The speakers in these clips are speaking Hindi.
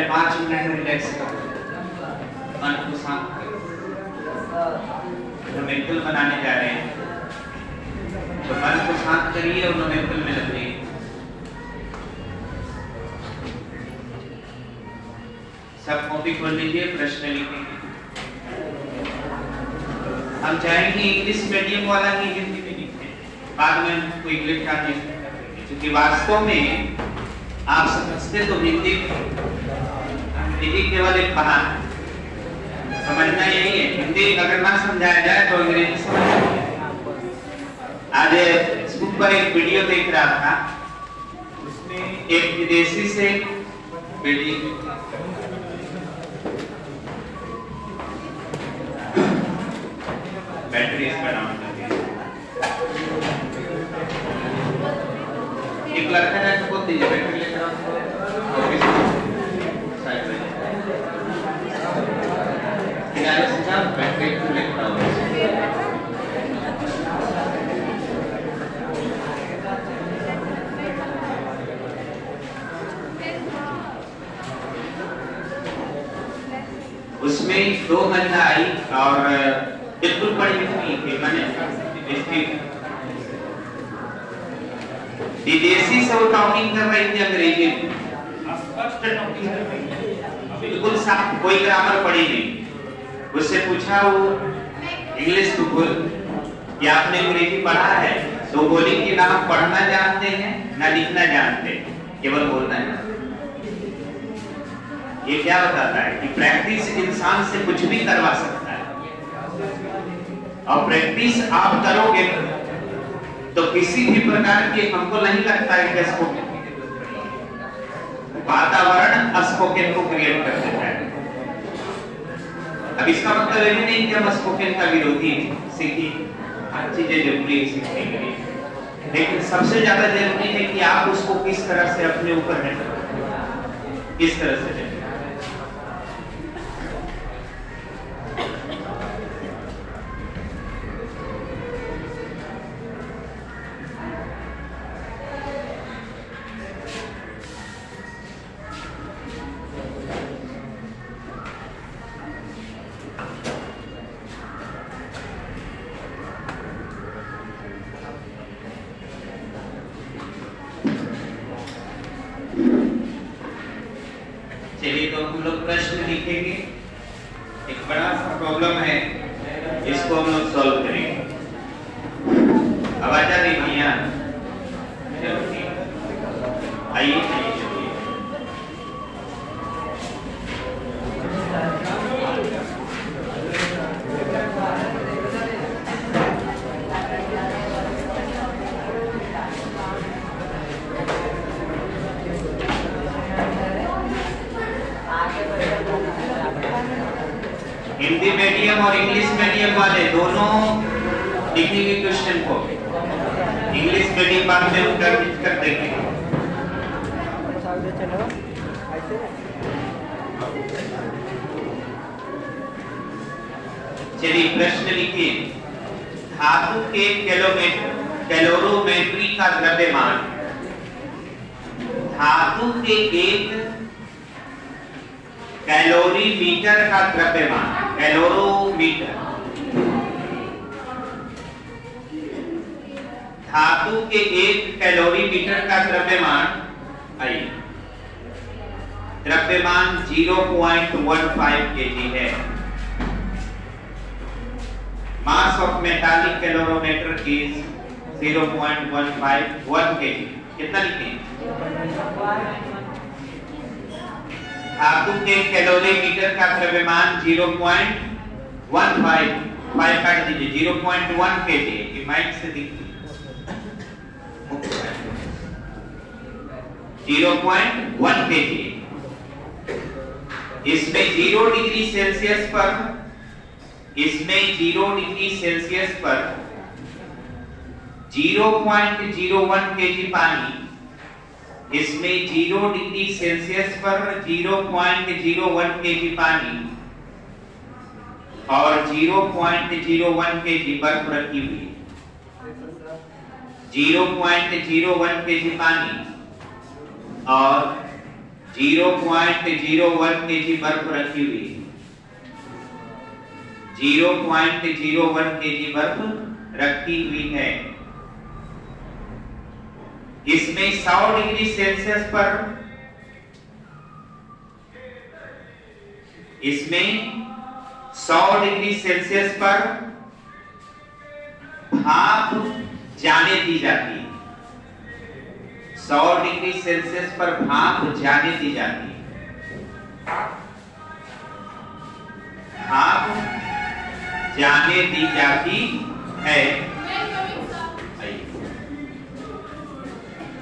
5 मिनट रिलैक्स करो, मन को शांत करो। नोमेंकल बनाने जा रहे हैं तो मन को शांत करिए और नोमेंकल में लग जाइए। सब कॉपी खोल लीजिए, प्रश्न लिखेंगे। हम चाहेंगे इंग्लिश मीडियम वाला ही हिंदी में लिखें, बाद में हमको इंग्लिश ट्रांसलेशन करेंगे, क्योंकि वास्तव में आप समझते तो हिंदी केवल एक बहाना, समझना यही है। हिंदी अगर ना समझाया जाए तो अंग्रेजी समझ। आज फेसबुक पर एक वीडियो देख रहा था, उसमें एक विदेशी से बैटरी इसका डाउन कर दिया। एक लड़का है तो बोल दीजिए बैटरी लेकर साइड में किनारे से जाओ, बैटरी को लेकर आओ। उसमें 2 महिला आई और बिल्कुल बड़ी नहीं थी, मैंने इसकी विदेशी से वो टॉकिंग कर रही थी अंग्रेजी में, स्पष्ट टॉकिंग कर रही थी, बिल्कुल साफ, कोई ग्रामर पढ़ी नहीं। उससे पूछा वो इंग्लिश तो बोल कि आपने अंग्रेजी पढ़ा है? तो बोली कि ना हम पढ़ना जानते हैं ना लिखना जानते, केवल बोलना है। ये क्या बताता है कि प्रैक्टिस इंसान से कुछ भी करवा सकता है, और प्रैक्टिस आप करोगे तो किसी भी प्रकार के, हमको नहीं लगता है कि स्पोकन की जरूरत पड़ेगी। वातावरण स्पोकन को क्रिएट कर देता है। अब इसका मतलब ये नहीं कि हम स्पोकन का विरोधी, सीखिए, हर चीजें जरूरी है सीखने के लिए, लेकिन सबसे ज्यादा जरूरी है कि आप उसको किस तरह से अपने ऊपर हैंडल करें, किस तरह से। चलिए तो हम लोग प्रश्न लिखेंगे। एक बड़ा सा प्रॉब्लम है, इसको हम लोग सॉल्व करेंगे। आवाज आ रही भैया? चलो ठीक, आइए हिंदी मीडियम और इंग्लिश मीडियम वाले दोनों लिखेंगे क्वेश्चन को। इंग्लिश मीडियम बाद में उत्तर लिख कर देंगे। चलिए प्रश्न लिखिए। धातु के कैलोरीमेट्री का द्रव्यमान, धातु के एक कैलोरीमीटर का द्रव्यमान, कैलोरीमीटर, धातु के एक कैलोरीमीटर का द्रव्यमान, आइए, द्रव्यमान 0.15 kg है। Mass of metallic calorimeter is 0.151 kg। कितना लिखें? धातु के कैलोरीमीटर का द्रव्यमान 0.15, 5 काट दीजिए, 0.1 kg। ये माइक से दिखती 0.1 kg। इसमें 0 डिग्री सेल्सियस पर, इसमें 0 डिग्री सेल्सियस पर 0.01 kg पानी, इसमें 0 डिग्री सेल्सियस पर 0.01 kg पानी और 0.01 kg बर्फ रखी हुई है। 0.01 kg पानी और 0.01 केजी बर्फ रखी हुई है। 0.01 केजी बर्फ रखी हुई है। इसमें 100 डिग्री सेल्सियस पर भाप जाने दी जाती है। 100 डिग्री सेल्सियस पर भाप जाने दी जाती है। भाप जाने दी जाती है,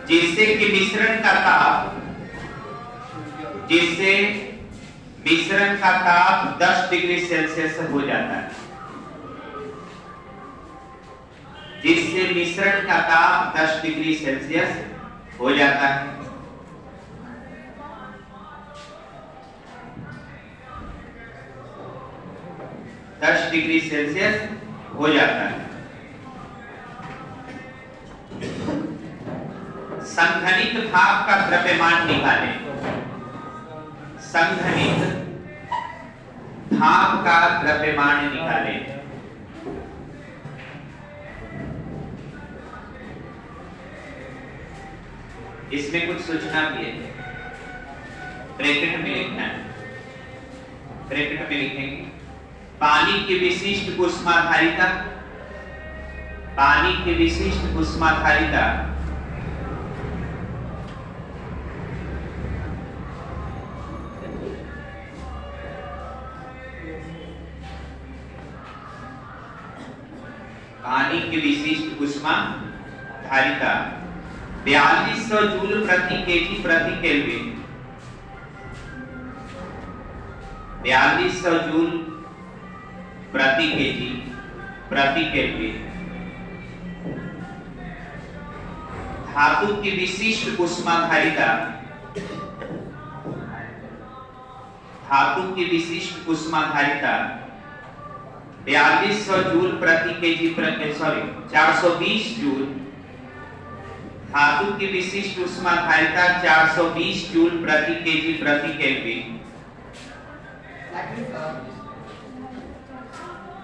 जिससे कि मिश्रण का ताप 10 डिग्री सेल्सियस हो जाता है। जिससे मिश्रण का ताप 10 डिग्री सेल्सियस हो जाता है। डिग्री सेल्सियस हो जाता है। संघनित भाप का द्रव्यमान निकालें। संघनित भाप का द्रव्यमान निकालें। इसमें कुछ सूचना भी है, ब्रैकेट में लिखना है। ब्रैकेट में लिखेंगे पानी की विशिष्ट ऊष्माधारिता। पानी की विशिष्ट ऊष्माधारिता पानी की विशिष्ट ऊष्माधारिता 4200 जूल प्रति केजी प्रति केल्विन। 4200 जूल प्रति केजी प्रति केल्विन। धातु की विशिष्ट ऊष्माधारिता, धातु की विशिष्ट ऊष्माधारिता 4200 जूल प्रति केजी प्रति 420 जूल। धातु की विशिष्ट ऊष्माधारिता 420 जूल प्रति केजी प्रति केल्विन।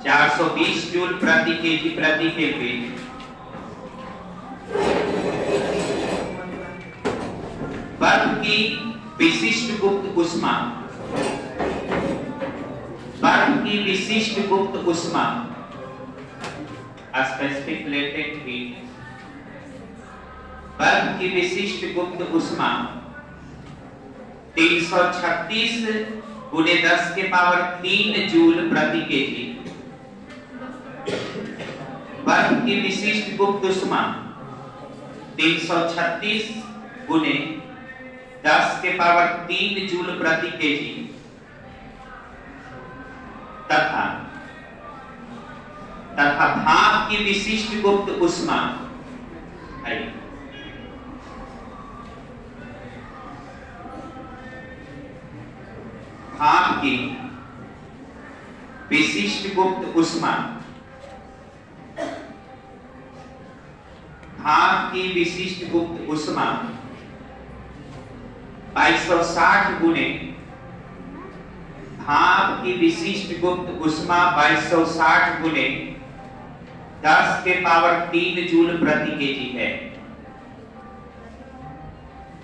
420 जूल प्रति केजी प्रति केल्विन। बर्फ की विशिष्ट गुप्त ऊष्मा, बर्फ की विशिष्ट गुप्त ऊष्मा स्पेसिफिक लेटेंट हीट। बर्फ की विशिष्ट गुप्त ऊष्मा 336 गुणे 10 के पावर 3 जूल प्रति केजी। बर्फ की विशिष्ट गुप्त ऊष्मा 336 गुणे 10 के पावर 3 जूल प्रति केजी तथा भाप की विशिष्ट गुप्त ऊष्मा भाप की विशिष्ट गुप्त ऊष्मा, भाप की विशिष्ट गुप्त ऊष्मा 2260 गुणे, भाप की विशिष्ट गुप्त ऊष्मा 2260 गुणे 10 के पावर 3 जूल प्रति केजी है।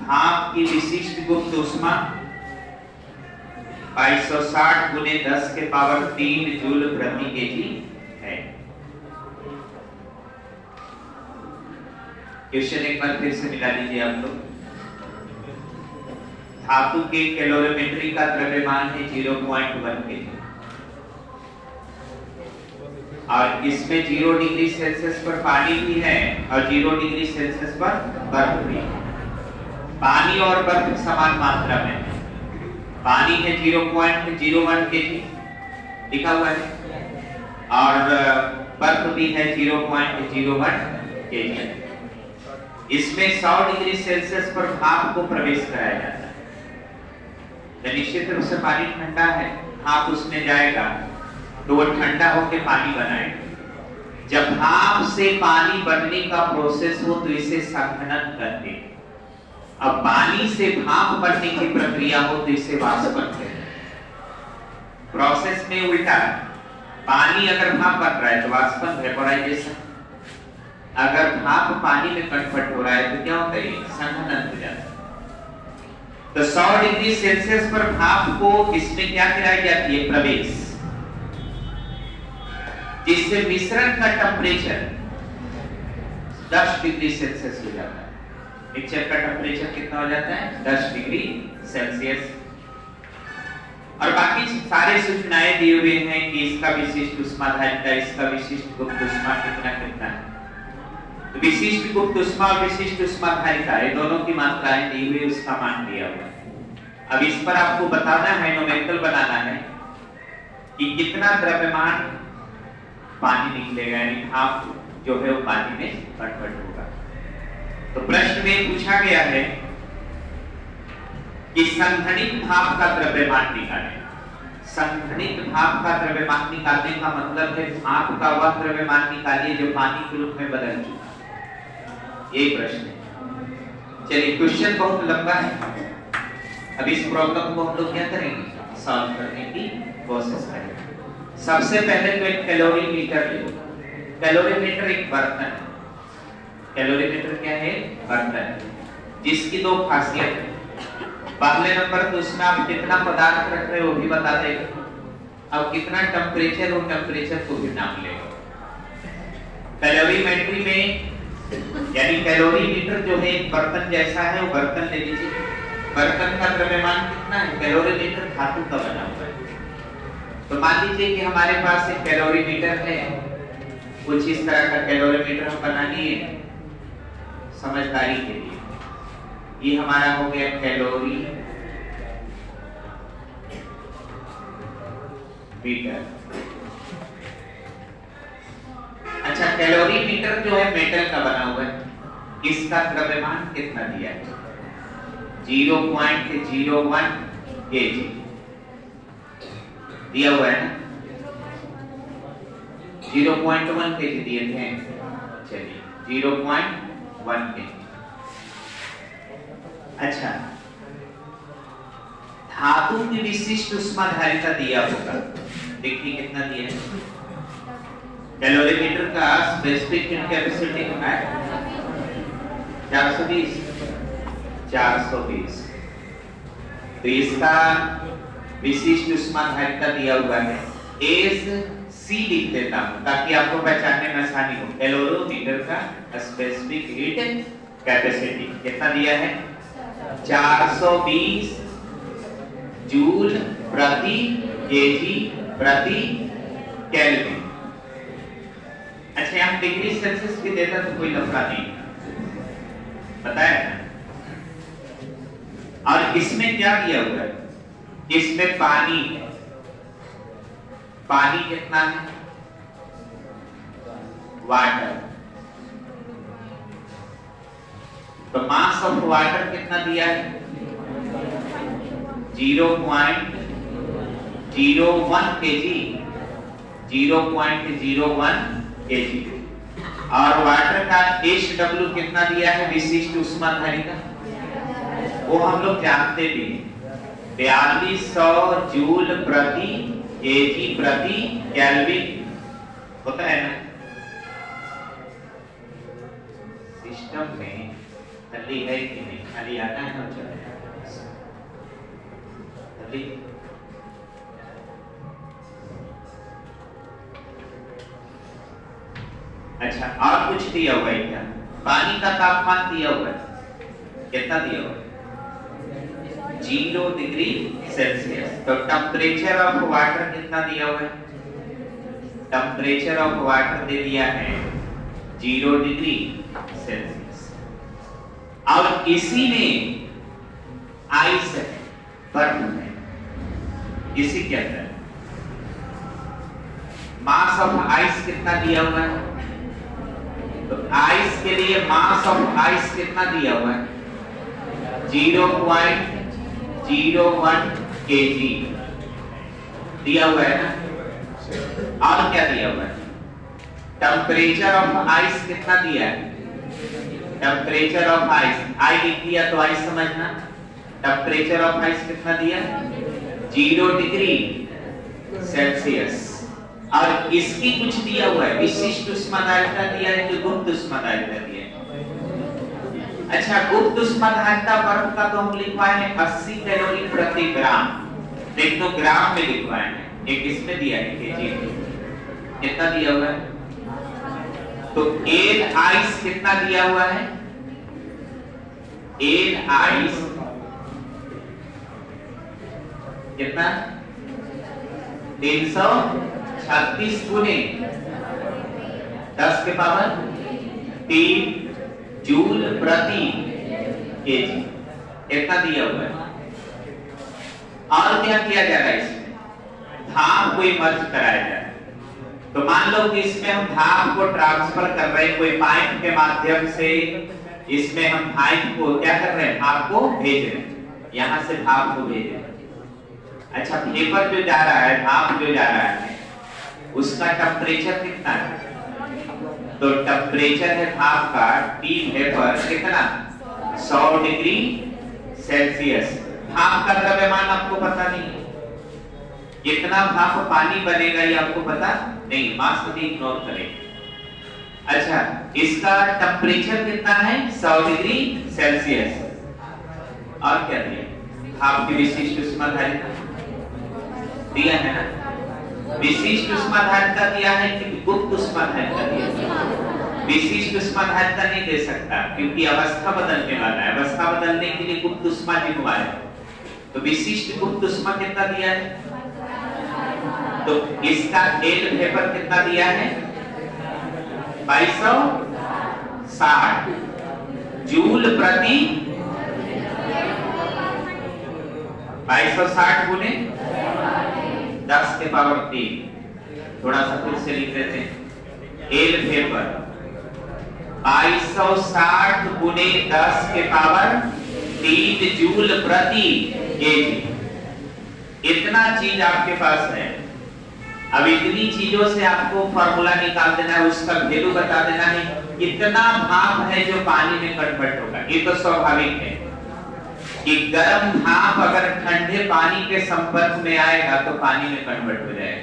भाप की विशिष्ट गुप्त ऊष्मा 2260 गुणे 10 के पावर 3 जूल प्रति केजी है। क्वेश्चन एक बार फिर से मिला लीजिए आप लोग। धातु के कैलोरीमेट्री का द्रव्यमान है 0.1 केजी और इसमें 0 डिग्री सेल्सियस पर पानी भी है और 0 डिग्री सेल्सियस पर बर्फ भी है। पानी और बर्फ समान मात्रा में है। पानी है 0.01 केजी लिखा हुआ है और बर्फ भी है 0.01 केजी। इसमें 100 डिग्री सेल्सियस पर भाप को प्रवेश कराया जाता है। निश्चित रूप से पानी ठंडा है, भाप उसमें जाएगा तो वो ठंडा होकर पानी बनाएगा। जब भाप से पानी बनने का प्रोसेस हो तो इसे संघनन कहते हैं। अब पानी से भाप बनने की प्रक्रिया हो तो इसे वाष्पन कहते हैं। प्रोसेस में उल्टा, पानी अगर भाप बन रहा है तो वाष्पन वेपोराइजेशन, अगर भाप पानी में कन्वर्ट हो रहा है तो क्या होता है, संघनन हो जाता है। तो 100 डिग्री सेल्सियस पर भाप को इसमें क्या कराई जाती है, प्रवेश, जिससे मिश्रण का टेम्परेचर 10 डिग्री सेल्सियस हो जाता है। मिक्सचर का टेम्परेचर कितना हो जाता है, 10 डिग्री सेल्सियस। और बाकी सारे सूचनाएं दिए हुए हैं कि इसका विशिष्ट ऊष्माधारिता, इसका विशिष्ट गुप्त ऊष्मा कितना कितना है। तो विशिष्ट गुप्त ऊष्मा और विशिष्ट ऊष्माधारिता ये दोनों की मात्राएं दी हुई, उसका मान दिया हुआ है। अब इस पर आपको बताना है, नोमेंकल बनाना है कि कितना द्रव्यमान पानी निकलेगा, यानी भाप जो है वो पानी में कन्वर्ट होगा। तो प्रश्न में पूछा गया है कि संघनित भाप का द्रव्यमान निकालें। संघनित भाप का द्रव्यमान निकालने का मतलब है भाप का वह द्रव्यमान निकालिए जो पानी के रूप में बदल चुका है। यही प्रश्न है। चलिए, क्वेश्चन बहुत लंबा है। अब इस प्रॉब्लम को हम लोग क्या करेंगे, सॉल्व करने की कोशिश करेंगे। सबसे पहले तो एक कैलोरीमीटर ले लो। कैलोरीमीटर एक बर्तन है। कैलोरीमीटर क्या है, बर्तन है, जिसकी दो खासियत है। पहले नंबर तो उसमें आप कितना पदार्थ रख रहे हो वो भी बता देगा, अब कितना टेम्परेचर हो टेम्परेचर को भी नाप लेगा। कैलोरीमेट्री में यानी कैलोरीमीटर जो है एक बर्तन जैसा है, वो बर्तन ले लीजिए। बर्तन का द्रव्यमान कितना है, कैलोरीमीटर धातु का बना हुआ है। तो मान लीजिए कि हमारे पास एक कैलोरीमीटर है, कुछ इस तरह का कैलोरीमीटर हम बना लिए समझदारी के लिए। ये हमारा हो गया कैलोरी मीटर। अच्छा, कैलोरी मीटर जो है मेटल का बना हुआ है, इसका द्रव्यमान कितना दिया है, 0.01 kg दिया हुआ है ना, 0.1 kg दिए थे। चलिए, 0.1 kg। अच्छा, धातु की विशिष्ट ऊष्माधारिता दिया होगा, देखिए कितना दिया है। कैलोरीमीटर का स्पेसिफिक हीट कैपेसिटी कितना है, 420। तो इसका विशिष्ट ऊष्माधारिता दिया हुआ है, एस सी लिख देता हूं ताकि आपको पहचानने में आसानी हो। कैलोरीमीटर का स्पेसिफिक हीट कैपेसिटी कितना दिया है, 420 जूल प्रति केजी प्रति केल्विन। अच्छा, यहाँ डिग्री सेल्सियस भी देता तो कोई लफड़ा नहीं, बताया ना। और इसमें क्या दिया हुआ है, इसमें पानी है। पानी कितना है, वाटर। तो मास ऑफ वाटर कितना दिया है, 0.01 kg, 0.01 kg। और वाटर का HW कितना दिया है, विशिष्ट ऊष्माधारिता, वो हम लोग जानते भी हैं, 4200 जूल प्रति केजी प्रति केल्विन होता है ना। सिस्टम में खाली है कि नहीं, खाली आता है ना, चलो खाली। अच्छा, और कुछ दिया हुआ है क्या, पानी का तापमान दिया हुआ है, कितना दिया हुआ है, 0 डिग्री सेल्सियस। तो टेम्परेचर ऑफ वाटर कितना दिया हुआ है, टेम्परेचर ऑफ वाटर दे दिया है 0 डिग्री सेल्सियस। और इसी में आइस है, बर्फ है, इसी के अंदर मास ऑफ आइस कितना दिया हुआ है, तो आइस के लिए मास ऑफ आइस कितना दिया हुआ है, 0.01 kg दिया हुआ है ना। और क्या दिया हुआ है, टेम्परेचर ऑफ आइस कितना दिया है, टेम्परेचर ऑफ आइस, आई लिख दिया तो आइस समझना। टेम्परेचर ऑफ आइस कितना दिया? 0 डिग्री सेल्सियस। और इसकी कुछ दिया हुआ है, विशिष्ट उष्माधारिता दिया है कि गुप्त उष्माधारिता दिया है। अच्छा, गुप्त उष्माधारिता बर्फ का तो हम लिखवाए हैं 80 कैलोरी प्रति ग्राम, देख तो ग्राम में लिखवाए हैं, एक इसमें दिया है केजी, कितना दिया हुआ है? तो एक आइस कितना दिया हुआ है? एक आइस कितना? 336 गुने 10 के पावर 3 जूल प्रति केजी, इतना दिया हुआ है। और क्या किया जा रहा है इसमें? भाप को इमर्ज कराया जा रहा है। तो मान लो कि इसमें हम भाप को ट्रांसफर कर रहे हैं कोई पाइप के माध्यम से, इसमें हम भाप को क्या कर रहे हैं? भाप को भेज रहे हैं, यहां से भाप को भेज रहे हैं। अच्छा, वेपर जो जा रहा है, भाप जो जा रहा है, उसका टेम्परेचर कितना है? तो टेम्परेचर है भाप का टी वेपर कितना? 100 डिग्री सेल्सियस। भाप का द्रव्यमान आपको पता नहीं है, कितना भाप पानी बनेगा ये आपको पता नहीं, मास को इग्नोर करें। अच्छा, इसका टेम्परेचर कितना है? 100 डिग्री सेल्सियस। और क्या दिया? भाप की विशिष्ट उष्माधारिता दिया है ना? विशिष्ट उष्माधारिता दिया है कि गुप्त उष्माधारिता दिया है? विशिष्ट उष्माधारिता नहीं दे सकता क्योंकि अवस्था बदलने वाला है, अवस्था बदलने के लिए गुप्त उष्मा जिम्मेदार है। तो विशिष्ट गुप्त उष्मा कितना दिया है? तो इसका एल वेपर कितना दिया है? 2260 जूल प्रति 2260 गुने 10 के पावर 3। थोड़ा सा फिर से लिख देते हैं। एल वेपर 2260 गुने 10 के पावर 3 जूल प्रति केजी। इतना चीज आपके पास है। अब इतनी चीजों से आपको फार्मूला निकाल देना है, उसका वैल्यू बता देना है, कितना भाप है जो पानी में कन्वर्ट होगा। ये तो स्वाभाविक है कि गर्म भाप अगर ठंडे पानी के संपर्क में आएगा तो पानी में कन्वर्ट हो जाएगा।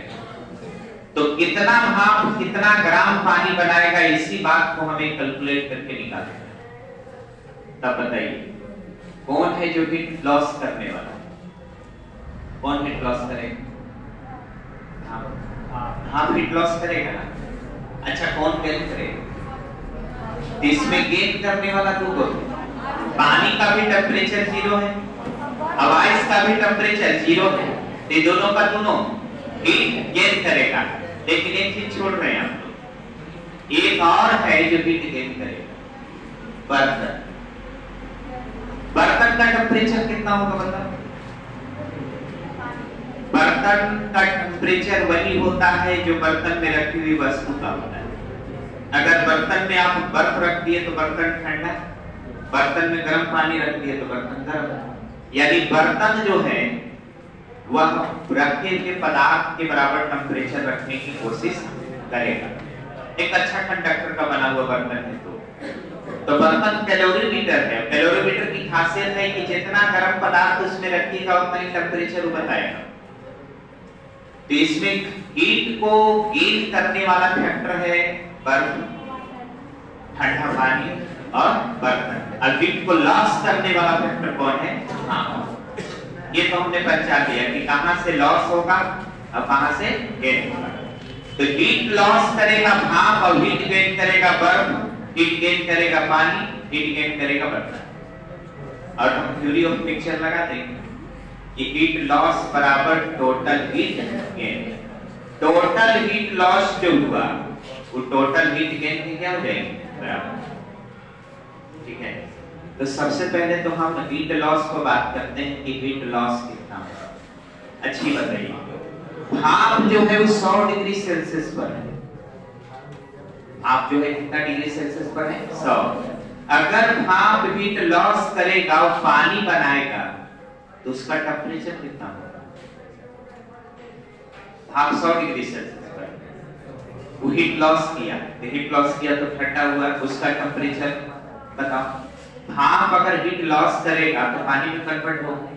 तो कितना भाप कितना ग्राम पानी बनाएगा, इसी बात को हमें कैलकुलेट करके निकालना है। तब बताइए कौन है जो हीट लॉस करने वाला? कौन हीट लॉस करेगा? हाँ, हीट लॉस करेगा ना। अच्छा, कौन गेन करेगा? इसमें गेन करने वाला तो पानी का भी टेम्परेचर 0 है, अब आइस का भी टेम्परेचर 0 है, ये दोनों का दोनों हीट गेन करेगा। लेकिन एक चीज छोड़ रहे हैं आप लोग, एक और है जो हीट गेन करेगा, बर्तन। बर्तन का टेम्परेचर कितना होगा बताओ? बर्तन का टेम्परेचर वही होता है जो बर्तन में रखी हुई वस्तु का होता है। अगर बर्तन में आप बर्फ रख दिए तो बर्तन ठंडा, बर्तन में गर्म पानी रख दिए तो बर्तन गर्म। यानी बर्तन जो है वह रखे हुए पदार्थ के बराबर टेम्परेचर रखने की कोशिश करेगा। एक अच्छा कंडक्टर का बना हुआ बर्तन है तो बर्तन कैलोरीमीटर है। कैलोरीमीटर की खासियत है कि जितना गर्म पदार्थ उसमें रखिएगा उतना ही टेम्परेचर बताएगा। तो इसमें हीट को गेन करने वाला फैक्टर है बर्फ, ठंडा पानी और बर्तन। और हीट को लॉस करने वाला फैक्टर कौन है? हाँ, ये तो हमने पहचान लिया कि कहां से लॉस होगा और कहां से गेन होगा। तो हीट लॉस करेगा भाप और हीट गेन करेगा बर्फ, हीट गेन करेगा पानी, हीट गेन करेगा बर्तन। और हम थ्योरी ऑफ मिक्सचर लगा देंगे कि हीट लॉस बराबर total heat gain. Total heat loss जो हुआ वो टोटल हीट गेन की क्या हो जाएगी? बराबर। ठीक है, तो सबसे पहले तो हम हीट लॉस को बात करते हैं कि हीट लॉस कितना है। अच्छी बताइए, भाप जो है वो 100 डिग्री सेल्सियस पर है। भाप जो है कितना डिग्री सेल्सियस पर है? 100। अगर भाप हीट लॉस करेगा और पानी बनाएगा तो उसका टेम्परेचर कितना होगा? भाप 100 डिग्री सेल्सियस पर, वो हीट लॉस किया, तो हीट लॉस किया तो ठंडा हुआ, उसका टेम्परेचर बताओ। भाप अगर हीट लॉस करेगा तो पानी में कन्वर्ट होगा।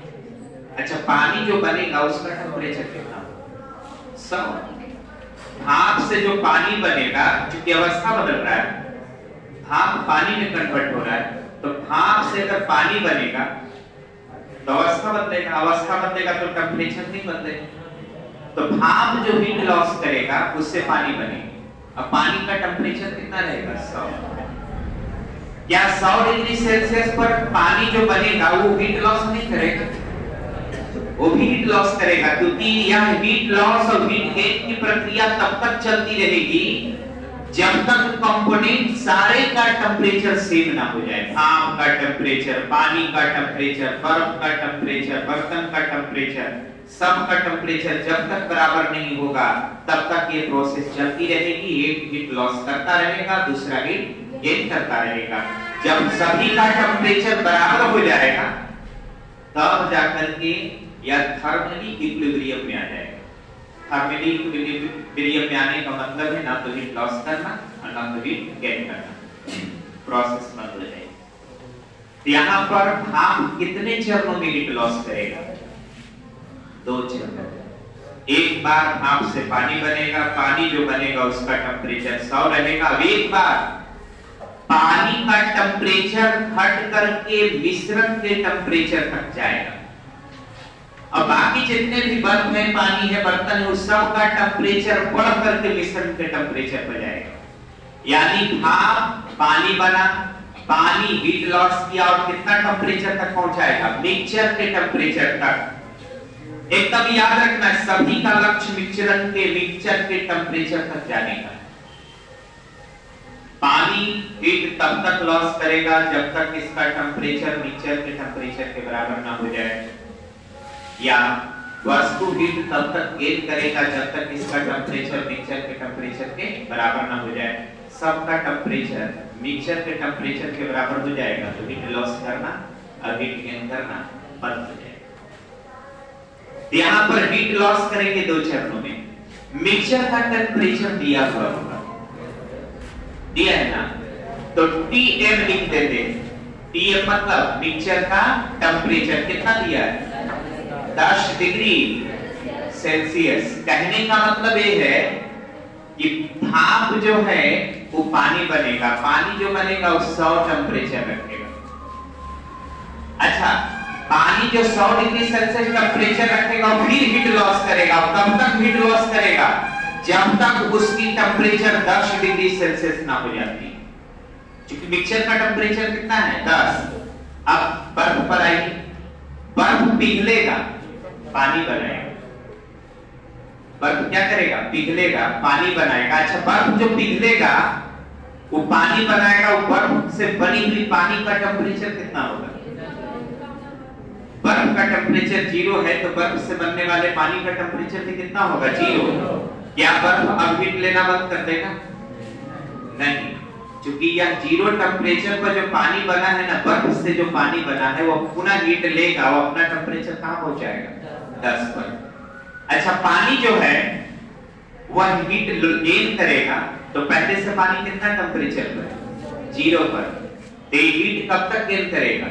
अच्छा, पानी जो बनेगा उसका टेम्परेचर कितना होगा? 100। भाप से जो पानी बनेगा, चूंकि अवस्था बदल रहा है, भाप पानी में कन्वर्ट हो रहा है, तो भाप से अगर पानी बनेगा तो अवस्था बदलेगा, अवस्था बदलेगा तो टेम्परेचर नहीं बदलेगा। तो भाप जो हीट लॉस करेगा उससे पानी बनेगा। अब पानी का टेम्परेचर कितना रहेगा? 100। क्या 100 डिग्री सेल्सियस पर पानी जो बनेगा वो हीट लॉस नहीं करेगा? वो भी हीट लॉस करेगा, क्योंकि यह हीट लॉस और हीट गेन की प्रक्रिया तब तक चलती रहेगी जब तक कंपोनेंट सारे का टेम्परेचर सेम ना हो जाए। भाप का टेम्परेचर, पानी का टेम्परेचर, बर्फ का टेम्परेचर, बर्तन का टेम्परेचर, सब का टेम्परेचर जब तक बराबर नहीं होगा तब तक ये प्रोसेस चलती रहेगी। एक हीट लॉस करता रहेगा, दूसरा हीट गेन करता रहेगा। जब सभी का टेम्परेचर बराबर हो जाएगा तब जाकर के यह थर्मली इक्विलिब्रियम में आ जाएगा। थर्मली इक्विलिब्रियम में आने का मतलब है ना तो हीट लॉस करना और ना तो हीट गेन करना, प्रोसेस बंद हो जाएगी। यहाँ पर भाप कितने चरणों में हीट लॉस करेगा? 2 चरण। एक बार भाप से पानी बनेगा, पानी जो बनेगा उसका टेम्परेचर 100 रहेगा। अब एक बार पानी का टेम्परेचर घट करके मिश्रण के टेम्परेचर तक जाएगा। अब बाकी जितने भी बर्फ है, पानी है, बर्तन है, उस सब का टेम्परेचर बढ़ करके मिश्रण के टेम्परेचर पर जाएगा। यानी भाप पानी बना, पानी हीट लॉस किया और कितना टेम्परेचर तक पहुंचाएगा? मिक्सचर के टेम्परेचर तक। एकदम याद रखना, सभी का लक्ष्य मिक्सचर के टेम्परेचर तक जाने का। पानी हीट तब तक लॉस करेगा जब तक इसका टेम्परेचर मिक्सचर के टेम्परेचर के बराबर ना हो जाए, या वस्तु हीट तब तक गेन करेगा जब तक इसका टेम्परेचर मिक्सचर के टेम्परेचर के बराबर ना हो जाए। सबका टेम्परेचर मिक्सचर के टेम्परेचर के बराबर हो जाएगा तो हीट लॉस करना और हीट गेन करना बंद हो जाएगा। यहाँ पर हीट लॉस करेंगे 2 चरणों में। मिक्सचर का टेम्परेचर दिया हुआ होगा, दिया है ना, तो Tm लिख देते। Tm मतलब मिक्सचर का टेम्परेचर कितना दिया है? 10 डिग्री सेल्सियस। कहने का मतलब ये है कि भाप जो है वो पानी बनेगा, पानी जो बनेगा वो 100 टेम्परेचर रखेगा। अच्छा, पानी जो 100 डिग्री सेल्सियस टेम्परेचर रखेगा और फिर हीट लॉस करेगा। कब तक हीट लॉस करेगा? जब तक उसकी टेम्परेचर 10 डिग्री सेल्सियस ना हो जाती। क्योंकि मिक्सचर का टेम्परेचर कितना है? 10। अब बर्फ पर आएगी, बर्फ पिघलेगा, पानी बनाएगा। बर्फ क्या करेगा? पिघलेगा, पानी बनाएगा। अच्छा, बर्फ जो पिघलेगा वो पानी बनाएगा, वो बर्फ से बनी हुई पानी का टेम्परेचर कितना होगा? बर्फ का टेम्परेचर 0 है तो बर्फ से बनने वाले पानी का टेम्परेचर भी कितना होगा? 0। क्या बर्फ अब हीट लेना बंद कर देगा? नहीं, क्योंकि यह 0 टेम्परेचर पर जो पानी बना है ना, बर्फ से जो पानी बना है वो पुनः हीट लेगा, वो अपना टेम्परेचर कहां पहुंचाएगा? 10 पर। अच्छा, पानी जो है वह हीट गेन करेगा, तो पहले से पानी कितना टेम्परेचर पर? 0 पर। तो हीट कब तक गेन करेगा?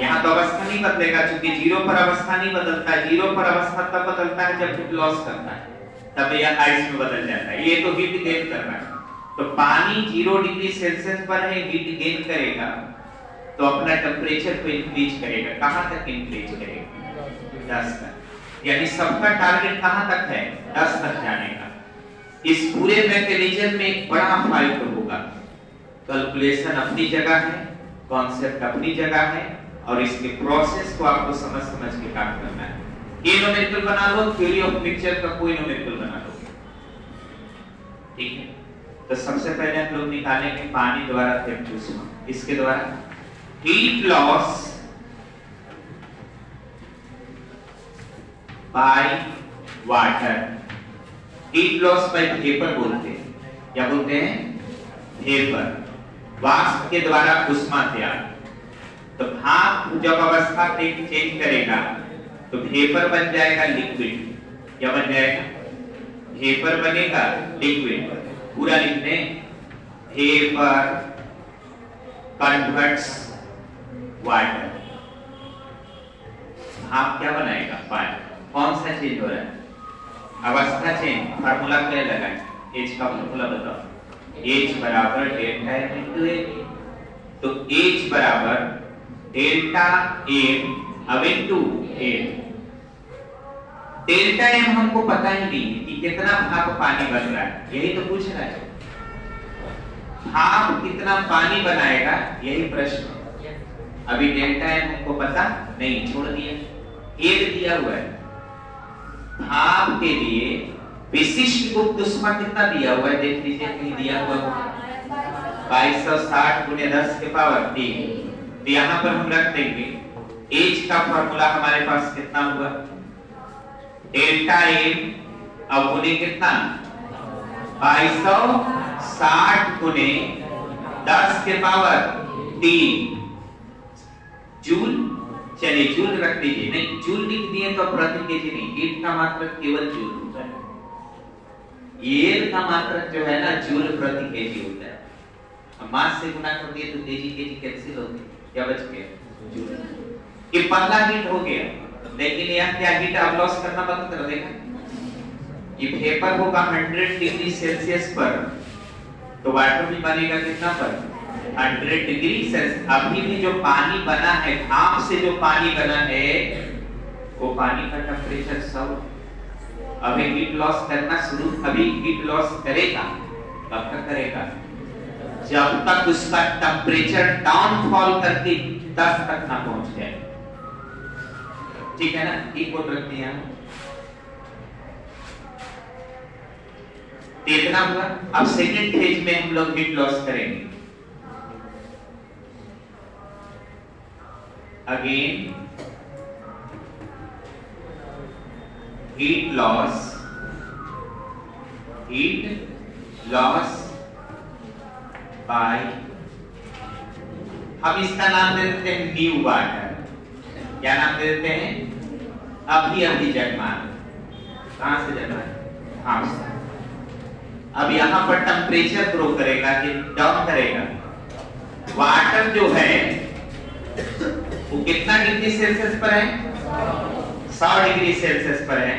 यहाँ तो अवस्था नहीं बदलेगा, क्योंकि 0 पर अवस्था नहीं बदलता। 0 पर अवस्था तब बदलता है जब हीट लॉस करता है, तब यह आइस में बदल जाता है। ये तो हीट गेन कर रहा है। तो पानी 0 डिग्री सेल्सियस पर है, हीट गेन करेगा तो अपना टेम्परेचर को इंक्रीज करेगा। कहां तक इंक्रीज करेगा? 10 तक। यानी सबका टारगेट कहां तक है? 10 तक जाने का। इस पूरे मैकेनिज्म में एक बड़ा फाइट होगा। कैलकुलेशन अपनी जगह है, कॉन्सेप्ट अपनी जगह है, और इसके प्रोसेस को आपको समझ के काम करना है। ये न्यूमेरिकल बना लो, थ्योरी ऑफ मिक्सचर का कोई न्यूमेरिकल बना लो, ठीक है। तो सबसे पहले हम लोग निकालेंगे पानी द्वारा F2 इसके द्वारा heat loss by water. Heat loss by vapour बोलते हैं, क्या बोलते हैं? वेपर। वाष्प के द्वारा ऊष्मा त्याग। तो भाप जब अवस्था चेंज करेगा तो वेपर बन जाएगा लिक्विड। क्या बन जाएगा? वेपर बनेगा लिक्विड, पूरा लिखने वेपर कन्वर्ट्स वाटर। भाप क्या बनाएगा? पानी। कौन सा चेंज हो रहा है? अवस्था चेंज। फार्मूला क्या लगाए? H का फार्मूला बताओ। H बराबर डेल्टा M इंटू A। तो H बराबर डेल्टा M अब इंटू A। डेल्टा M हमको पता ही नहीं है कि कितना भाप पानी बन रहा है, यही तो पूछ रहा है। भाप कितना पानी बनाएगा, यही प्रश्न। अभी डेल्टा M हमको पता नहीं, छोड़ दिया। एक दिया हुआ है, भाप के लिए विशिष्ट गुप्त ऊष्मा कितना दिया हुआ है, देख लीजिए कहीं दिया हुआ होगा 2260 गुणे 10 के पावर 3। तो यहाँ पर हम रख देंगे H का फॉर्मूला हमारे पास कितना हुआ, डेल्टा M अब गुणे कितना 2260 गुणे 10 के पावर 3 जूल। चलिए जूल रख दीजिए, नहीं जूल लिख दिए तो प्रति केजी नहीं, हीट का मात्रक केवल जूल होता है। एयर का मात्रक जो है ना जूल प्रति केजी होता है। अब मास से गुना कर दिए तो केजी केजी कैंसिल हो गए, क्या बच गया? जूल। ये पहला हीट हो गया, लेकिन यह क्या हीट अब लॉस करना बंद कर देगा। ये वेपर होगा 100 डिग्री सेल्सियस पर, तो वाटर भी बनेगा कितना पर 100 डिग्री सेल्सियस। अभी भी जो पानी बना है, भाप से जो पानी बना है, वो पानी का टेम्परेचर 100। अभी हीट लॉस करना शुरू, अभी हीट लॉस करेगा, कब तक करेगा? जब तक उसका टेम्परेचर डाउनफॉल करके 10 तक ना पहुंच जाए। ठीक है ना? एक कोड रख दिया, इतना हुआ। अब सेकेंड फेज में हम लोग हीट लॉस करेंगे। अगेन हीट लॉस बाय, हम इसका नाम दे देते हैं न्यू वाटर। क्या नाम दे देते हैं? अभी जगमान। कहां से जगमान? हाँ। अब यहां पर टेम्परेचर ग्रो करेगा कि डाउन करेगा? वाटर जो है वो कितना डिग्री सेल्सियस पर है? 100 डिग्री सेल्सियस पर है।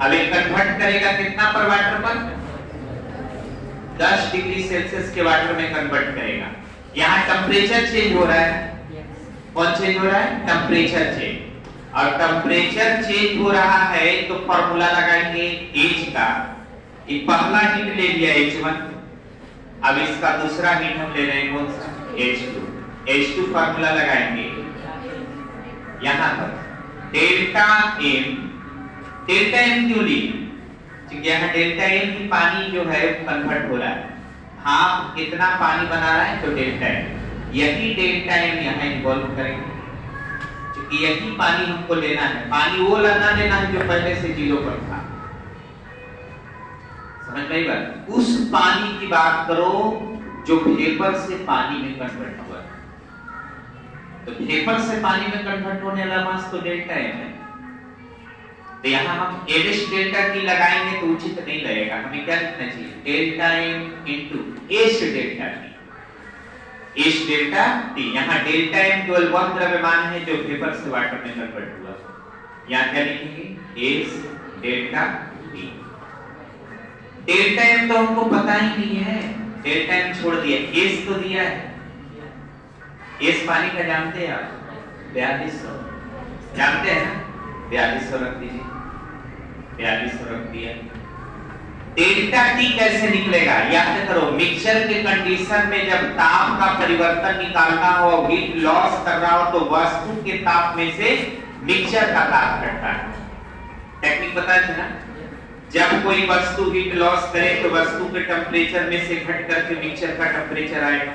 अब ये कन्वर्ट करेगा कितना पर वाटर पर? 10 डिग्री सेल्सियस के वाटर में कन्वर्ट करेगा। यहाँ टेम्परेचर चेंज हो रहा है। कौन चेंज हो रहा है? Temperature change. और टेम्परेचर चेंज हो रहा है तो फॉर्मूला लगाएंगे H का। ये पहला हीट ले लिया H1, अब इसका दूसरा हीट हम ले रहे हैं कौन सा? H2। H2 फॉर्मूला लगाएंगे यहां पर डेल्टा M क्यों ली? क्योंकि यहाँ डेल्टा M की पानी जो है कन्वर्ट हो रहा है। भाप कितना पानी बना रहा है तो डेल्टा M, यही डेल्टा M यहाँ इन्वॉल्व करेंगे क्योंकि यही पानी हमको लेना है। पानी वो लेना है जो पहले से 0 पर था। समझ में आई बात? उस पानी की बात करो जो वेपर से पानी में कन्वर्ट हुआ। तो वेपर से पानी में कन्वर्ट होने वाला मास तो डेल्टा M है। तो यहाँ हम एच डेल्टा टी लगाएंगे तो उचित नहीं लगेगा। हमें क्या लिखना चाहिए? Delta M into H delta T. H delta T, यहाँ डेल्टा M केवल वह द्रव्यमान है जो वेपर से वाटर में कन्वर्ट हुआ। यहाँ क्या लिखेंगे? H delta T. Delta M तो हमको पता ही नहीं है, डेल्टा M छोड़ दिया, एच तो दिया है। एच पानी का जानते हैं आप? 4200 जानते हैं ना? 4200 रख दीजिए, 4200 रख दिया। डेल्टा टी कैसे निकलेगा? याद करो, मिक्सचर के कंडीशन में जब ताप का परिवर्तन निकालना हो, हीट लॉस कर रहा हो, तो वस्तु के ताप में से मिक्सचर का ताप घटता है। टेक्निक पता है ना? जब कोई वस्तु हीट लॉस करे तो वस्तु के टेम्परेचर में से घट करके मिक्सचर का टेम्परेचर आएगा।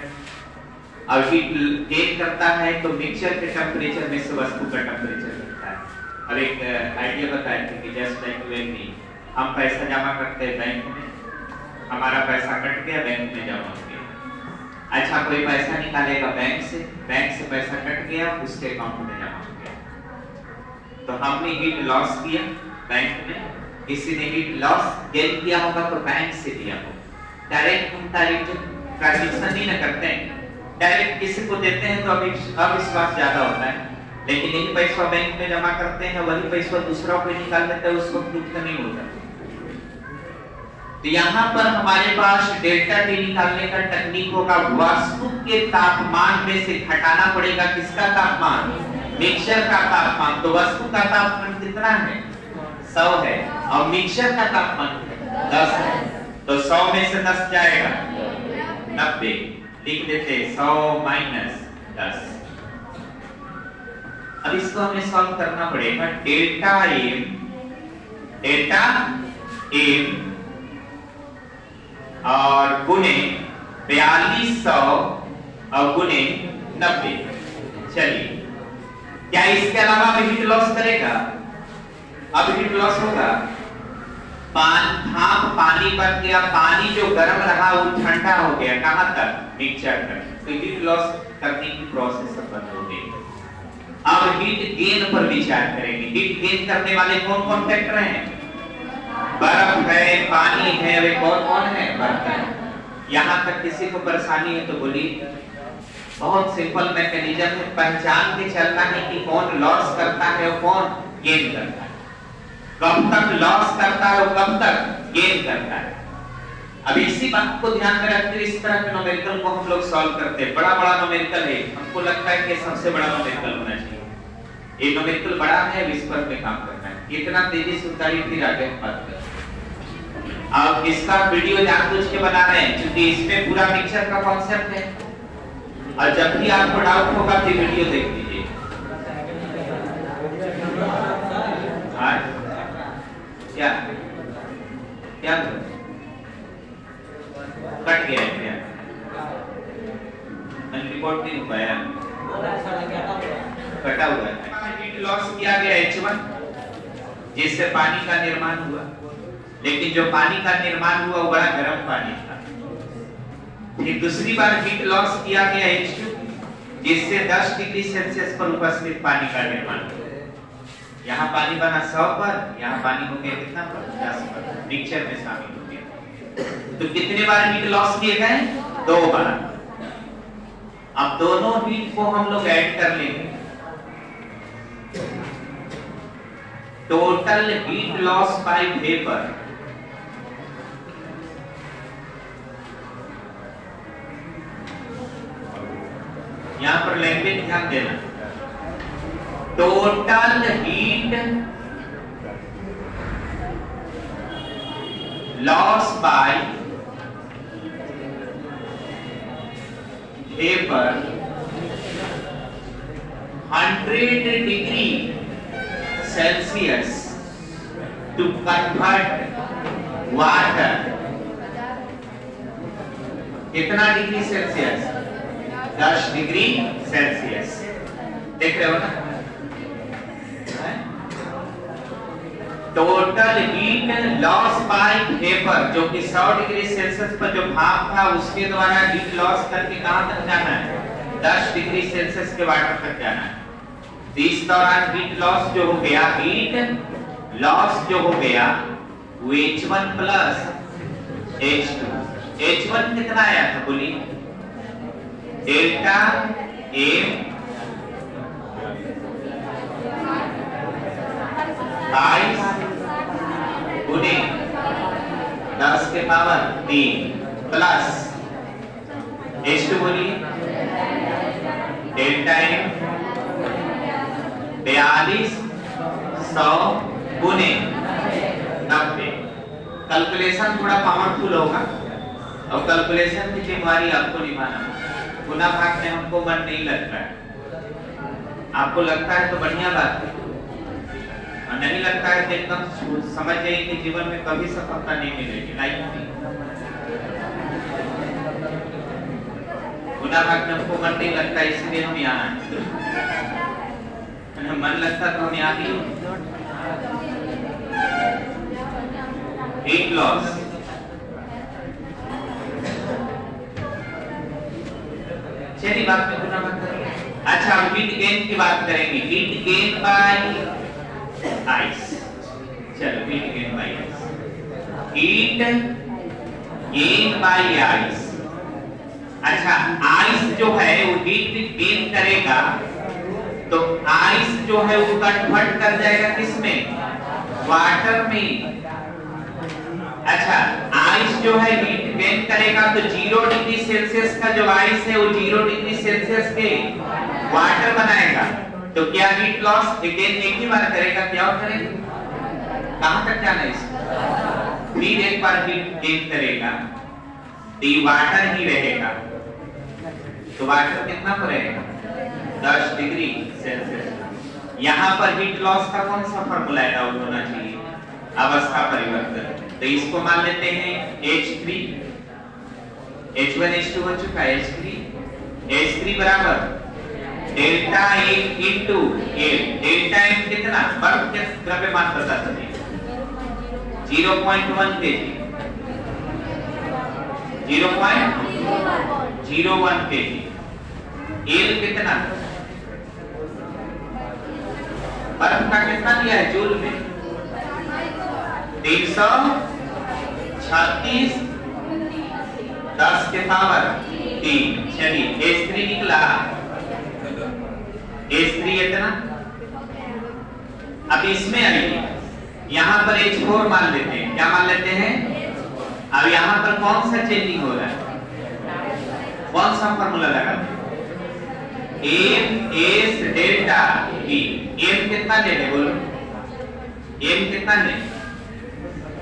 और हीट गेन करता है तो मिक्सचर के टेम्परेचर में से वस्तु का टेम्परेचर घटता है। अब एक आइडिया बताए थे कि जस्ट लाइक व्हेन हम पैसा जमा करते हैं बैंक में, हमारा पैसा कट गया, बैंक में जमा हो गया। अच्छा, कोई पैसा निकालेगा बैंक से पैसा कट गया, उसके अकाउंट में जमा हो गया। तो हमने हीट लॉस किया बैंक में, किसी ने हीट लॉस गेन किया होगा तो बैंक से दिया होगा। डायरेक्ट हम ट्रांजेक्शन नहीं ना करते हैं, डायरेक्ट किसी को देते हैं तो अविश्वास ज्यादा होता है, लेकिन यही पैसा बैंक में जमा करते हैं, वही पैसा दूसरा कोई निकाल लेता है, उसको प्रूफ नहीं होता। तो यहाँ पर हमारे पास डेल्टा टी निकालने का टेक्निक होगा, वस्तु के तापमान में से घटाना पड़ेगा किसका तापमान, मिक्सचर का तापमान। तो वस्तु का तापमान कितना है, 100 है, और मिक्सचर का तापमान 10 है, तो 100 में से 10 जाएगा 90, लिख देते 100 माइनस 10। अब इसको हमें सॉल्व करना पड़ेगा। डेल्टा एम और गुने 4200 और गुने 90। चलिए, क्या इसके अलावा अब हीट लॉस करेगा, अब हीट लॉस होगा। भाप पानी बन गया, पानी जो गर्म रहा वो ठंडा हो गया, कहां तक, मिक्सचर तक, तो हीट लॉस करने की प्रोसेस बंद हो गई। अब हीट गेन पर विचार करेंगे। हीट गेन करने वाले कौन कौन फैक्टर हैं, बर्फ है, पानी है, वे कौन कौन है, बर्फ है। यहां तक किसी को परेशानी है तो बोलिए। बहुत सिंपल मैकेनिज्म है, पहचान के चलना है कि कौन लॉस करता है और कौन गेन करता है, कब तक लॉस करता है और कब तक गेन करता है। अब इसी बात को ध्यान में रखते हुए इस तरह के न्यूमेरिकल को हम लोग सॉल्व करते हैं। बड़ा बड़ा न्यूमेरिकल है, हमको लगता है कि सबसे बड़ा न्यूमेरिकल होना चाहिए, ये न्यूमेरिकल बड़ा है, इस पर में काम करना है। कितना तेजी से उतारी फिर आगे बात करें। अब इसका वीडियो जानबूझ के बना रहे हैं क्योंकि इसमें पूरा मिक्सचर का कॉन्सेप्ट है, और जब भी आपको डाउट होगा फिर वीडियो देख लीजिए। क्या क्या कट गया है, क्या रिपोर्ट नहीं हो पाया, कटा हुआ है। हीट लॉस किया गया H1 जिससे पानी का निर्माण हुआ, लेकिन जो पानी का निर्माण हुआ वो बड़ा गर्म पानी था। फिर दूसरी बार हीट लॉस किया गया H2 जिससे 10 डिग्री सेल्सियस पर उपस्थित पानी का निर्माण हुआ। यहाँ पानी बना 100 पर, यहाँ पानी हो गया कितना पर, 50 पर, मिक्सचर में शामिल हो गया। तो कितने बार हीट लॉस किए गए, 2 बार। अब दोनों हीट को हम लोग ऐड कर लेंगे, total heat loss by vapour यहां पर लैंग्वेज ध्यान देना, total heat loss by vapour 100 degree Celsius to convert water, कितना डिग्री सेल्सियस, 10 डिग्री सेल्सियस। देख रहे हो ना, total heat loss by vapour जो कि 100 डिग्री सेल्सियस पर जो भाप था उसके द्वारा हीट लॉस करके कहां तक जाना है, 10 डिग्री सेल्सियस के वाटर तक जाना है। तो इस दौरान हीट लॉस जो हो गया, हीट लॉस जो हो गया वो H1 प्लस H2। H1 कितना आया था बोलिए, डेल्टा एम गुने 10 के पावर 3 प्लस H2 बोलिए, डेल्टा एम 4200 गुने 90। कैलकुलेशन थोड़ा पावरफुल होगा और कैलकुलेशन की जिम्मेवारी आपको निभाना। गुना भाग में हमको मन नहीं लगता है, आपको लगता है तो बढ़िया बात है, और नहीं लगता है तो एकदम समझ जाइए कि जीवन में कभी सफलता नहीं मिलेगी, लाइफ में। गुना भाग में हमको मन नहीं लगता, इसलिए हम यहाँ आए। मन लगता तो हम यहाँ भी हीट लॉस, चलिए बात में गुना मत करिए। अच्छा, हम हीट गेन की बात करेंगे। हीट गेन बाय आइस, चलो heat gain by ice, heat gain by ice. अच्छा, आइस जो है वो हीट गेन करेगा तो आइस जो है वो कन्वर्ट कर जाएगा किसमें? वाटर में। अच्छा, आइस जो है हीट गेन करेगा तो 0 डिग्री सेल्सियस का जो आइस है वो 0 डिग्री सेल्सियस के वाटर बनाएगा। तो क्या हीट लॉस अगेन एक ही बार करेगा? क्या और करेगा? कहां तक जाना है इसको? फिर एक बार हीट गेन करेगा तो ये वाटर ही रहेगा। तो वाटर कितना पर रहेगा? 10 डिग्री सेल्सियस। यहां पर हीट लॉस का कौन सा फार्मूला होना चाहिए? अवस्था परिवर्तन। तो इसको मान लेते हैं H3, H1 H2 हो चुका है, H3 बराबर delta M into M। Delta M कितना? बर्फ के द्रव्यमान बता दीजिए 0.1 kg, 0.01 kg। L कितना? बर्फ का कितना दिया है जूल में? 336 10 के पावर 3। चलिए H3 निकला, H3 इतना। अब इसमें आइए, यहां पर H4 मान लेते हैं। क्या मान लेते हैं? अब यहां पर कौन सा चेंजिंग हो रहा है? कौन सा फार्मूला लगाते हैं? M S delta T। M कितना ले ले बोलो? M कितना ले?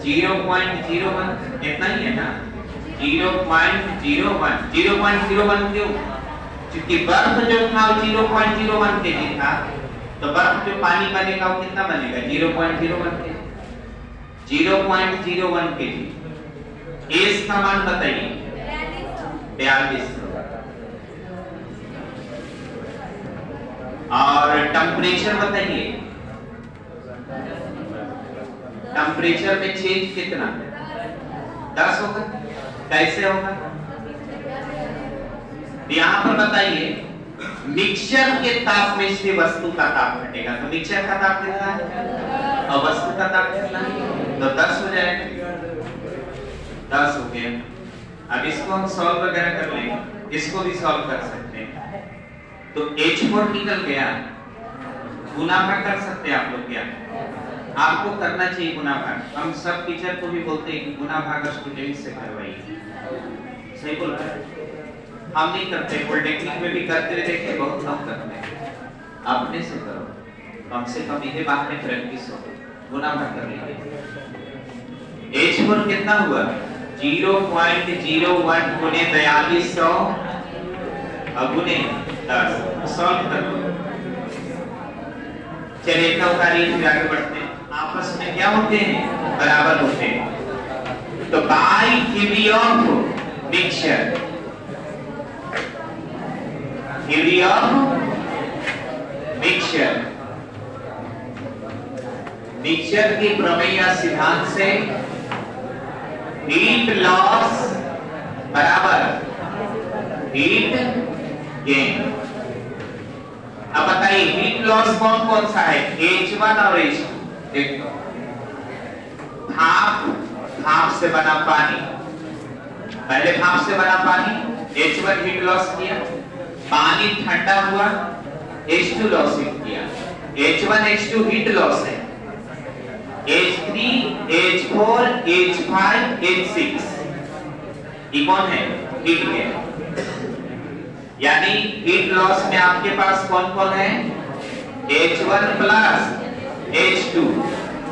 0.01 इतना ही है ना? 0.01 क्यों? क्योंकि बर्फ जो था वो 0.01 kg था, तो बर्फ जो पानी बनेगा वो कितना बनेगा? 0.01 kg। 0.01 kg। एस का मान बताइए। 4200। और टेम्परेचर बताइए। टेम्परेचर में चेंज कितना? 10 होगा। कैसे होगा? यहां पर बताइए, मिक्सचर के ताप में से वस्तु का ताप घटेगा। तो मिक्सचर का ताप कितना है और वस्तु का ताप कितना है? तो 10 हो जाएगा। 10 हो गया। अब इसको हम सॉल्व वगैरह कर लेंगे, इसको भी सॉल्व कर सकते हैं। तो H4 निकल गया। गुना भाग कर सकते हैं आप लोग? क्या आपको करना चाहिए गुना भाग? हम सब टीचर को भी बोलते हैं कि गुना भाग स्टूडेंट से करवाइए। सही बोल रहा है? हम नहीं करते, पॉलिटेक्निक में भी करते हुए देखे, बहुत कम करते हैं। अपने से करो, कम से कम इन्हें बात में प्रैक्टिस हो। गुना भाग कर लीजिए। H4 कितना हुआ? 0.01 गुने 4200 और गुने 10। सॉल्व कर लो। चलिए फिर आगे बढ़ते हैं। आपस में क्या होते हैं? बराबर होते हैं। तो by theory of mixture, theory of mixture, mixture की प्रमेय या सिद्धांत से हीट लॉस बराबर हीट गेन। अब बताइए हीट लॉस कौन कौन सा है? H1 और H2। देखो, भाप से बना पानी, पहले भाप से बना पानी H1 हीट लॉस किया, पानी ठंडा हुआ H2 लॉस किया। H1 H2 हीट लॉस है। H3 H4 H5 H6 ये कौन है? Heat gain. यानी हीट लॉस में आपके पास कौन कौन है? H1 plus H2।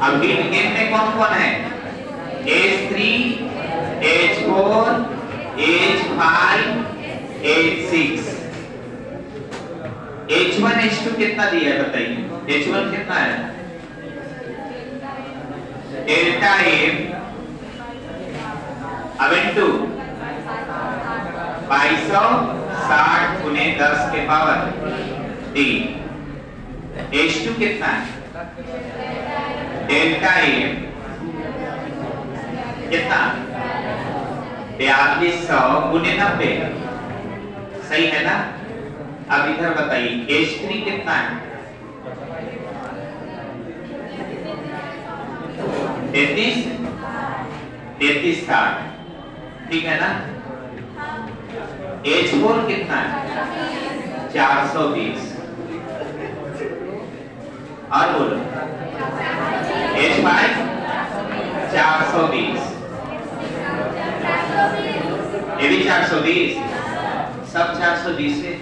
अब हीट गेन में कौन कौन है? H3 H4 H5 H6। H1 H2 कितना दिया है बताइए? H1 कितना है? डेल्टा M अब इनटू 2260 गुने 10 के पावर 3। H2 कितना है? डेल्टा M कितना? 4200 गुने 90। सही है ना? अब इधर बताइए H3 कितना है? 33 33 60, ठीक है ना। H4 कितना है? 420। और बोलो H5 420, ये भी 420, सब 420 है।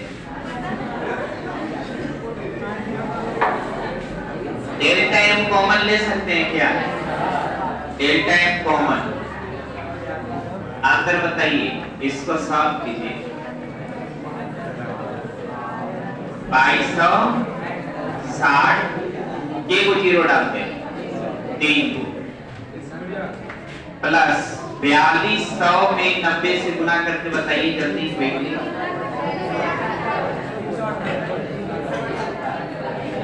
डेल्टा एम कॉमन ले सकते हैं क्या? डेल्टा एम कॉमन, आंसर बताइए, इसको सॉल्व कीजिए। 2260 के को जीरो डालते हैं, 3 प्लस 4200 में 90 से गुना करके बताइए जल्दी क्विकली।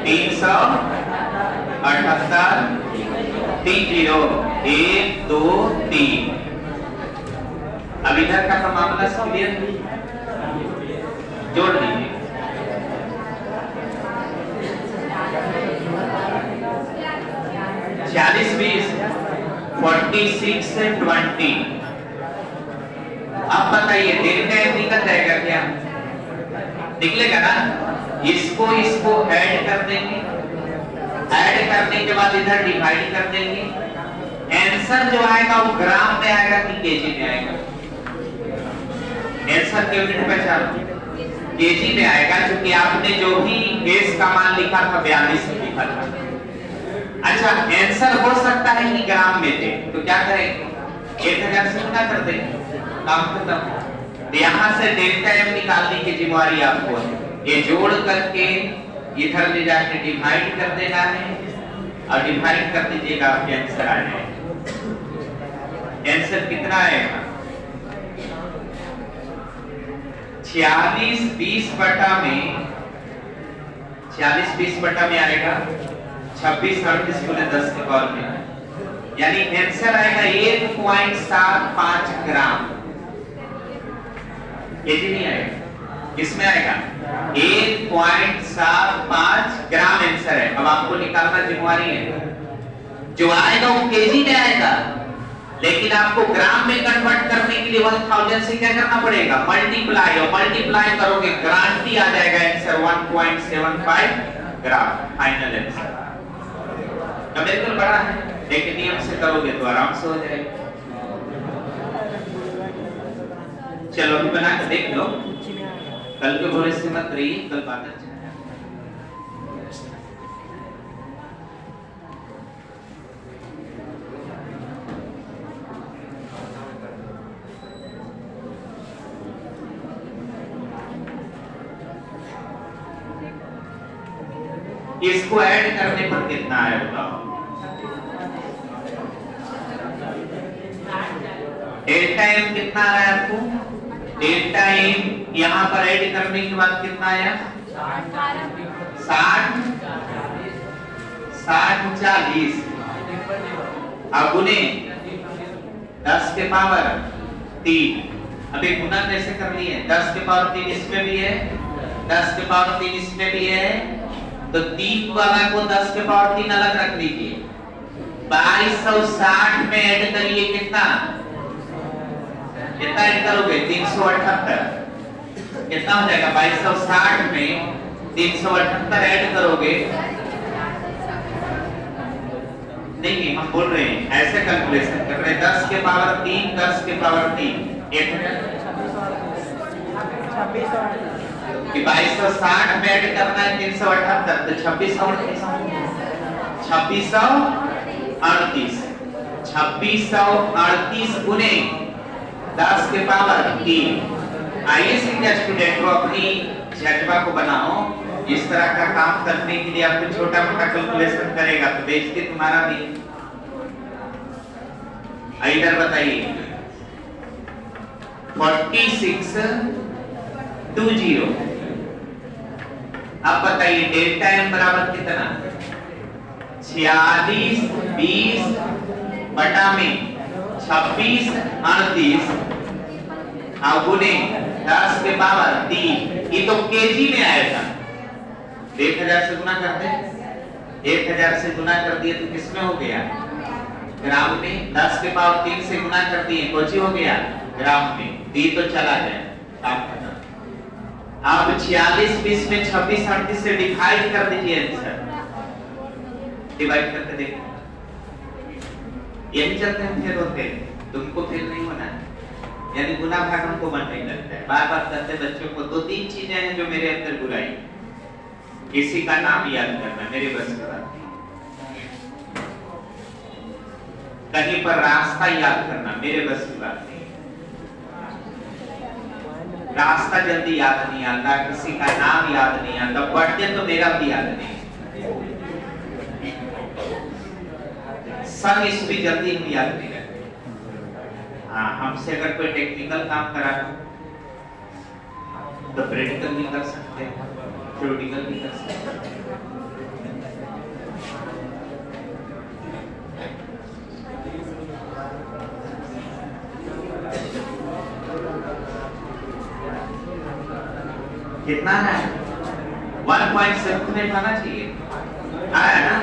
378 30 1 2 3। अब इधर का मामला क्लियर, जोड़ दीजिए। चालीस 20 46 से 20। अब बताइए डेल्टा एम निकल जाएगा क्या? निकलेगा ना। इसको ऐड कर देंगे, ऐड करने के बाद इधर डिवाइड कर देंगे। आंसर जो आएगा वो ग्राम में आएगा कि केजी में आएगा? आंसर के यूनिट पहचानो, केजी में आएगा, क्योंकि आपने जो भी बेस का मान लिखा था 42 लिखा था। अच्छा, आंसर हो सकता है कि ग्राम में थे, तो क्या करेंगे? 1000 से गुना कर देंगे, काम खत्म। यहाँ से डेल्टा एम निकालने की जिम्मेवारी आपको है। ये जोड़ करके इधर ले जाके डिवाइड कर देना है, और डिवाइड कर दीजिएगा, आपके आंसर आ जाएगा। आंसर कितना आएगा? 46 20 बटा में 46 20 बटा में आएगा 26 38 गुने 10 के पावर में, यानी आंसर आएगा 1.75 ग्राम। ये जी नहीं आएगा, किसमें आएगा? 1.75 ग्राम आंसर है। अब आपको निकालना जिम्मेवारी है, जो आएगा वो केजी में आएगा, लेकिन आपको ग्राम में कन्वर्ट करने के लिए 1000 से क्या करना पड़ेगा? मल्टीप्लाई, और मल्टीप्लाई करोगे गारंटी आ जाएगा आंसर 1.75 ग्राम, फाइनल आंसर। बिल्कुल बड़ा है, लेकिन नियम से करोगे तो आराम से हो जाएगा। चलो अभी बना के देख लो, कल के भोरे से मत रहिए, कल बात अच्छा है। इसको ऐड करने पर कितना है बताओ? डेल्टा एम कितना आ रहा है आपको? डेल्टा एम यहां पर ऐड करने के बाद कितना आया? 60 40 अब गुने 10 के पावर 3। अभी गुना कैसे कर लिए? 10 के पावर 3 इसमें भी है, 10 के पावर 3 इसमें भी है, तो 3 वाला को 10 के पावर 3 अलग रख लीजिए। 2260 में ऐड करिए, कितना ऐड करोगे? 378। कितना हो जाएगा? 2260 में 378 ऐड करोगे। नहीं, हम बोल रहे हैं ऐसे कैलकुलेशन कर रहे हैं, 10 के पावर 3 10 के पावर 3 कि 2260 में ऐड करना है 378, तो 2638 गुने 10 के पावर 3। आइए सीधे स्टूडेंट को अपनी झटपा को बनाओ। इस तरह का काम करने के लिए आपको छोटा मोटा कैलकुलेशन करेगा तो बेइज्जती तुम्हारा भी। इधर बताइए 4620। अब बताइए डेल्टा एम बराबर कितना? 46 20 बटा में 26 38 गुने 10 के पावर 3। ये तो केजी में आएगा। 1000 से गुना करते, 1000 से गुना कर दिए तो किसमें हो गया? ग्राम में 10 के पावर 3 से गुना कर दिए, कुछ हो गया ग्राम में, डी तो चला जाए, काम खत्म। अब 46 20 में 26 38 से डिवाइड कर दीजिए आंसर, डिवाइड करके देखो, यही चलते हैं फेल होते हैं, तुमको फेल नहीं होना है, यानी गुना भाग हमको मन नहीं लगता है, बार बार करते बच्चों को। 2-3 चीजें हैं जो मेरे अंदर बुराई, किसी का नाम याद करना मेरे बस की बात नहीं, कहीं पर रास्ता याद करना मेरे बस की बात नहीं, रास्ता जल्दी याद नहीं आता, किसी का नाम याद नहीं आता, बर्थडे तो मेरा भी याद नहीं, सब इसमें जल्दी हम याद नहीं रखते। हाँ, हमसे अगर कोई टेक्निकल काम करा तो प्रैक्टिकल भी कर सकते हैं, थ्योरेटिकल भी कर सकते हैं। कितना है 1.75 आना चाहिए, आया ना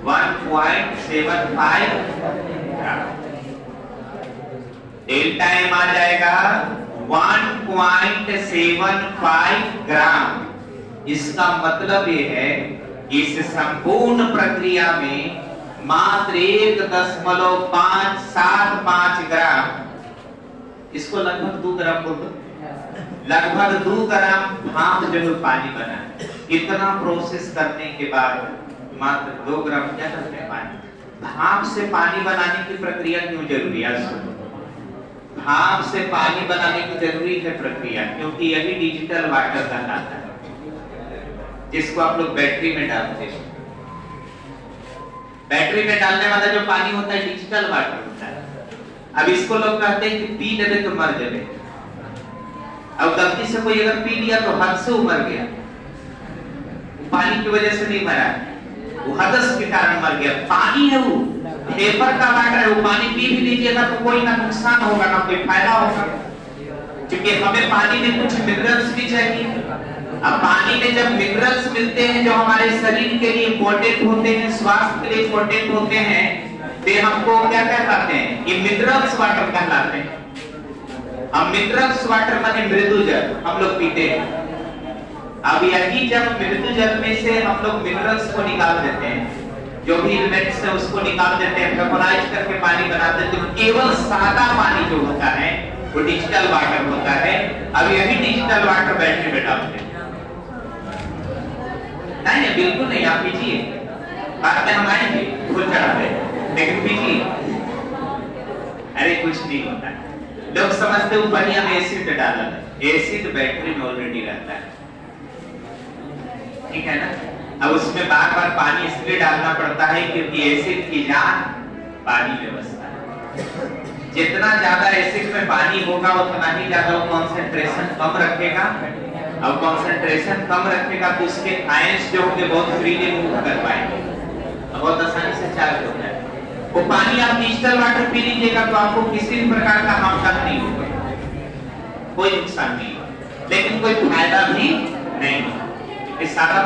1.75 डेल्टा एम आ जाएगा 1.75 ग्राम। इसका मतलब ये है कि इस संपूर्ण प्रक्रिया में मात्र 1.575 ग्राम, इसको लगभग 2 ग्राम बोल दो, लगभग 2 ग्राम भाप जो है पानी बना। इतना प्रोसेस करने के बाद मात्र 2 ग्राम क्या करते हैं पानी। भाप से पानी बनाने की प्रक्रिया क्यों जरूरी है? भाप से पानी बनाने की जरूरी है प्रक्रिया, क्योंकि यही डिजिटल वाटर कहलाता है, जिसको आप लोग बैटरी में डालते हैं। बैटरी में डालने वाला जो पानी होता है डिजिटल वाटर होता है। अब इसको लोग कहते हैं कि पी लेवे तो मर जावे, अब गलती से कोई अगर पी लिया तो हद से मर गया, पानी की वजह से नहीं मरा, वो हदस के कारण मर गया। पानी है, वो पेपर का वाटर है, वो पानी पी भी लीजिएगा तो कोई ना नुकसान होगा ना कोई फायदा होगा, क्योंकि हमें पानी में कुछ मिनरल्स भी चाहिए। अब पानी में जब मिनरल्स मिलते हैं जो हमारे शरीर के लिए इंपॉर्टेंट होते हैं, स्वास्थ्य के लिए इंपॉर्टेंट होते हैं, तो हमको क्या कहलाते हैं? ये मिनरल्स वाटर कहलाते हैं। अब मिनरल्स वाटर माने मृदु जल हम लोग पीते हैं। अब यही जब मृदु जल में से हम लोग मिनरल्स को निकाल देते हैं, जो भी एलिमेंट्स है उसको निकाल देते हैं, वेपोराइज करके पानी बनाते हैं, तो केवल सादा पानी जो होता है वो डिजिटल वाटर होता है। अब यही डिजिटल वाटर बैटरी में डालते हैं। नहीं बिल्कुल नहीं, आप पीजिए, बाद में हम आएंगे फुल चढ़ाते, लेकिन पीजिए। अरे कुछ नहीं होता है, लोग समझते ऊपर ही हम एसिड डाला है, एसिड बैटरी में ऑलरेडी रहता है, ठीक है ना। अब उसमें बार बार पानी इसलिए डालना पड़ता है क्योंकि एसिड की जान पानी में बसता है। जितना ज्यादा एसिड में पानी होगा उतना ही ज्यादा वो कंसंट्रेशन कम रखेगा, अब कंसंट्रेशन कम रखेगा तो उसके आयंस जो होंगे बहुत फ्रीली मूव कर पाएंगे, बहुत आसानी से चार्ज हो जाएगा। वो पानी आप डिजिटल वाटर पी लीजिएगा तो आपको किसी भी प्रकार का हार्म नहीं होगा, कोई नुकसान नहीं होगा, लेकिन कोई फायदा भी नहीं होगा। इस सारा